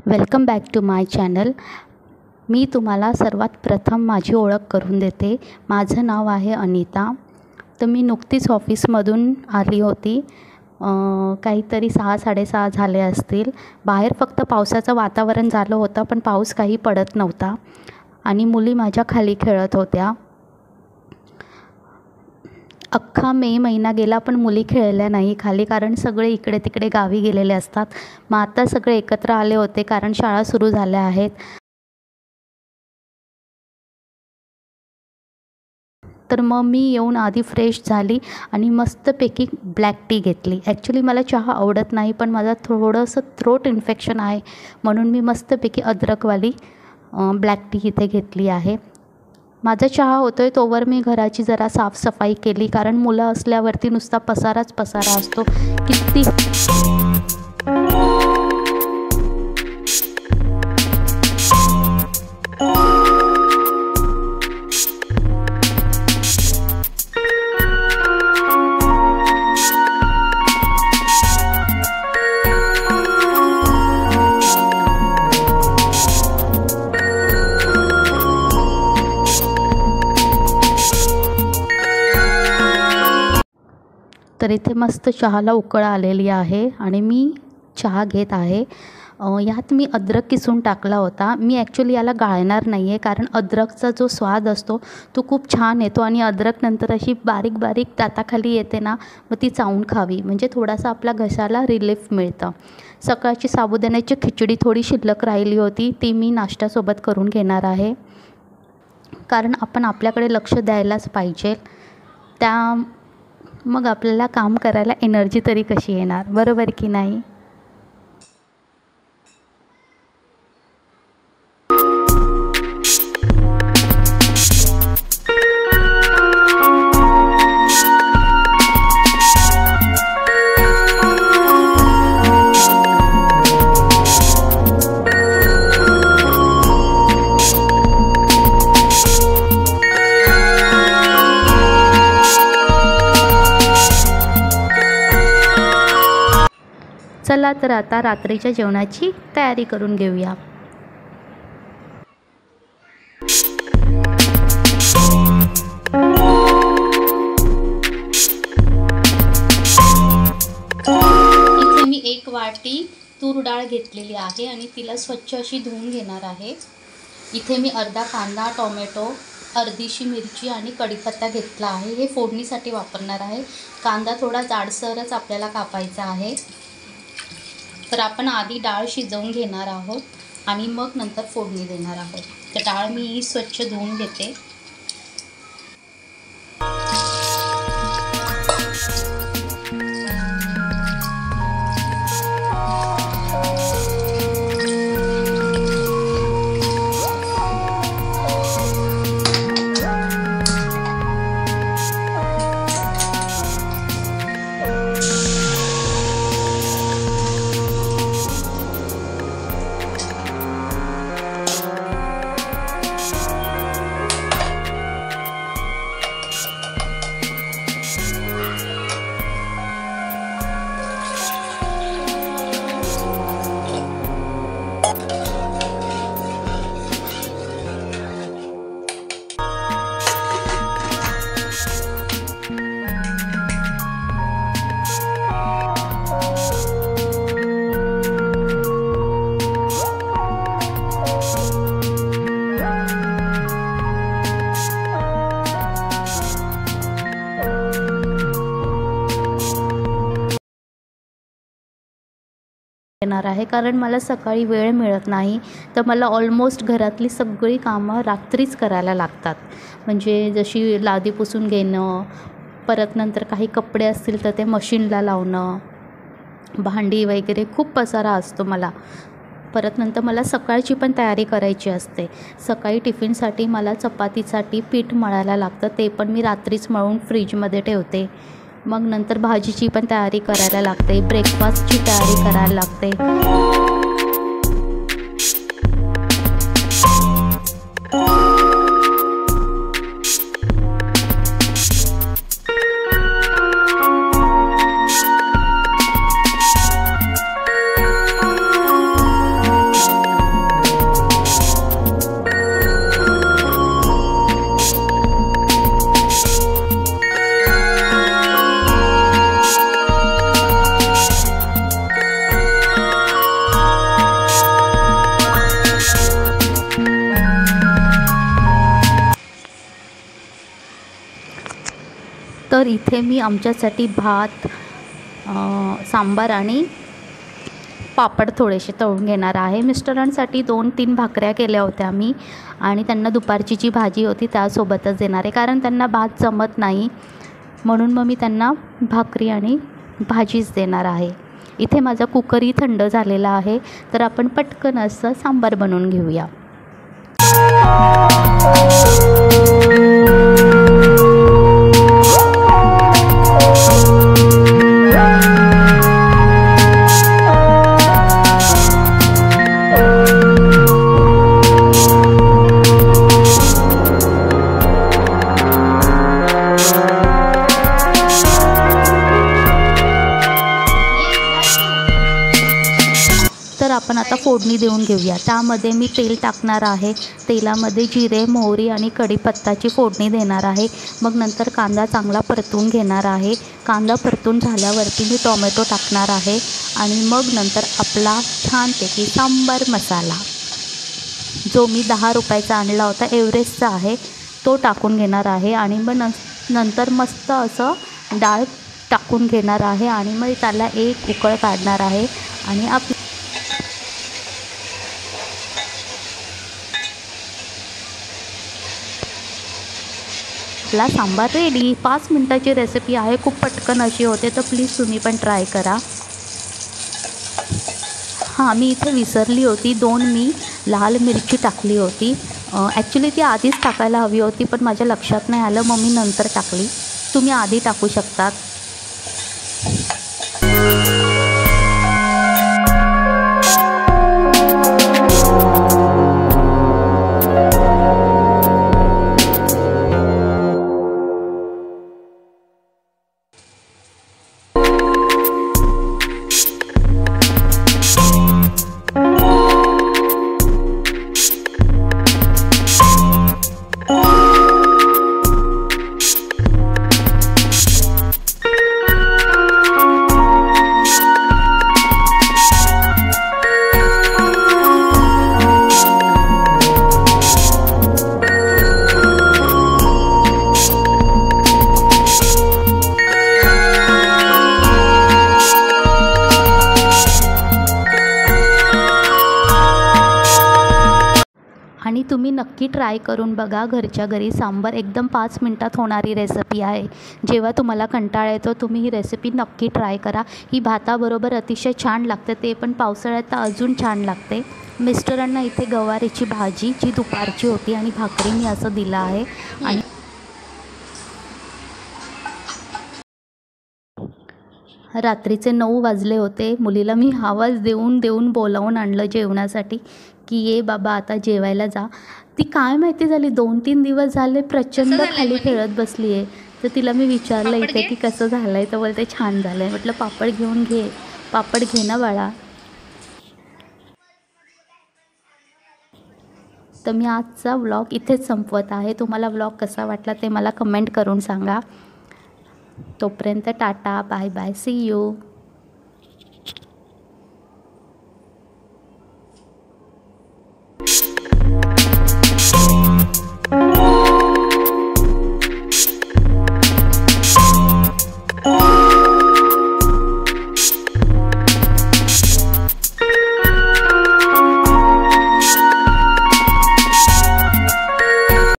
Welcome back to my channel. मी तुम्हाला सर्वात प्रथम माझी ओळख करून देते। माझं नाव आहे अनिता। तर मी नुकतीच ऑफिसमधून आली होती। काहीतरी 6-6:30 झाले असतील। बाहेर फक्त पावसाचं वातावरण झालं होतं, पण पाऊस काही पडत नव्हता आणि मुली माझ्या खाली खेळत होत्या। अख्खा मे महिना गेला पण मुली खेळल्या नाही खाली, कारण सगळे इकडे तिकडे गावी गेलेले असतात। मग आता सगळे एकत्र आले होते कारण शाळा सुरू झाल्या आहेत। तर मग मी येऊन आधी फ्रेश झाली आणि मस्तपैकी ब्लॅक टी घेतली। ॲक्च्युली मला चहा आवडत नाही, पण माझा थोडंसं थ्रोट इन्फेक्शन आहे म्हणून मी मस्तपैकी अद्रकवाली ब्लॅक टी इथे घेतली आहे। माझा चहा होतोय तोवर मी घराची जरा साफसफाई केली, कारण मुलं असल्यावरती नुसता पसाराच पसारा असतो किती। तर इथे मस्त चहाला उकळ आलेली आहे आणि मी चहा घेत आहे। यात मी अद्रक किसून टाकला होता। मी ॲक्च्युली याला गाळणार नाही आहे, कारण अद्रकचा जो स्वाद असतो तो खूप छान येतो आणि अद्रक नंतर अशी बारीक बारीक दाताखाली येते ना, मग ती चावून खावी म्हणजे थोडासा आपल्या घशाला रिलीफ मिळतं। सकाळची साबुदाण्याची खिचडी थोडी शिल्लक राहिली होती, ती मी नाश्त्यासोबत करून घेणार आहे, कारण आपण आपल्याकडे लक्ष द्यायलाच पाहिजे। मग आपल्याला काम करायला एनर्जी तरी कशी येणार, बरोबर की नाही। चला तर आता रात्रीच्या जेवणाची तयारी करून घेऊया। इथे मी 1 वाटी तूर डाळ घेतलेली आहे आणि तिला स्वच्छ अशी धुवून घेणार आहे। इथे मी अर्धा कांदा, टोमॅटो, अर्धीशी मिरची आणि कढीपत्ता घेतला आहे। हे फोडणीसाठी वापरणार आहे। कांदा थोडा जाडसरच आपल्याला कापायचा आहे। तर आपण आधी डाळ शिजवून घेणार आहोत आणि मग नंतर फोडणी देणार आहोत। तर डाळ मी स्वच्छ धुवून घेते। येणार आहे, कारण मला सकाळी वेळ मिळत नाही। तर मला ऑलमोस्ट घरातली सगळी कामं रात्रीच करायला लागतात। म्हणजे जशी लादी पुसून घेणं, परत नंतर काही कपडे असतील तर ते मशीनला लावणं, भांडी वगैरे खूप पसारा असतो मला। परत नंतर मला सकाळची पण तयारी करायची असते। सकाळी टिफिनसाठी मला चपातीसाठी पीठ मळायला लागतं, ते पण मी रात्रीच मळून फ्रीजमध्ये ठेवते। मग नंतर भाजीची पण तयारी करायला लागते, ब्रेकफास्टची तयारी करायला लागते। तर इथे मी आमच्यासाठी भात, सांबार आणि पापड थोडेसे तळून घेणार आहे. मिस्टरांसाठी 2-3 भाकऱ्या केल्या होत्या मी आणि त्यांना दुपारची जी भाजी होती त्यासोबतच देणार आहे, कारण त्यांना भात जमत नाही, म्हणून मग मी त्यांना भाकरी आणि भाजीच देणार आहे. इथे माझा कुकरही थंड झालेला आहे, तर आपण पटकन असं सांबार बनवून घेऊया. तर आपण आता फोडणी देऊन घेऊया. त्यामध्ये मी तेल टाकणार आहे. तेलामध्ये जिरे, मोहरी आणि कढीपत्त्याची फोडणी देणार आहे. मग नंतर कांदा चांगला परतून घेणार आहे. कांदा परतून झाल्यावरती मी टोमॅटो टाकणार आहे आणि मग नंतर आपला छानपैकी सांबार मसाला, जो मी 10 रुपयाचा आणला होता, एव्हरेस्टचा आहे, तो टाकून घेणार आहे. आणि मग नंतर मस्त असं डाळ टाकून घेणार आहे आणि मग त्याला एक उकळ काढणार आहे आणि आपला सांबार रेडी. 5 मिनटाची रेसिपी आहे, खूप पटकन अशी होते, तर प्लीज तुम्ही पण ट्राय करा. हां, मी इथे विसरली होती, 2 मी लाल मिरची टाकली होती. ॲक्च्युली ती आधीच टाकायला हवी होती, पण माझ्या लक्षात नाही आलं, मग मी नंतर टाकली. तुम्ही आधी टाकू शकतात. आणि तुम्ही नक्की ट्राय करून बघा घरच्या घरी. सांबार एकदम 5 मिनटात होणारी रेसिपी आहे. जेव्हा तुम्हाला कंटाळा येतो, तुम्ही ही रेसिपी नक्की ट्राय करा. ही भाताबरोबर अतिशय छान लागते, ते पण पावसाळ्यात तर अजून छान लागते. मिस्टरांना इथे गवारीची भाजी, जी दुपारची होती, आणि भाकरी मी असं दिलं आहे. आणि रात्रीचे 9 वाजले होते. मुलीला मी आवाज देऊन बोलावून आणलं जेवणासाठी, की ये बाबा आता जेवायला जा. ती काय माहिती झाली 2-3 दिवस झाले प्रचंड खाली खेळत बसली आहे. तर तिला मी विचारलं इथे की कसं झालं आहे, तर बोलते छान झालं आहे. म्हटलं पापड घेऊन घे, पापड घे ना बाळा. तर मी आजचा व्लॉग इथेच संपवत आहे. तुम्हाला व्लॉग कसा वाटला ते मला कमेंट करून सांगा. तोपर्यंत tata, bye bye, see you.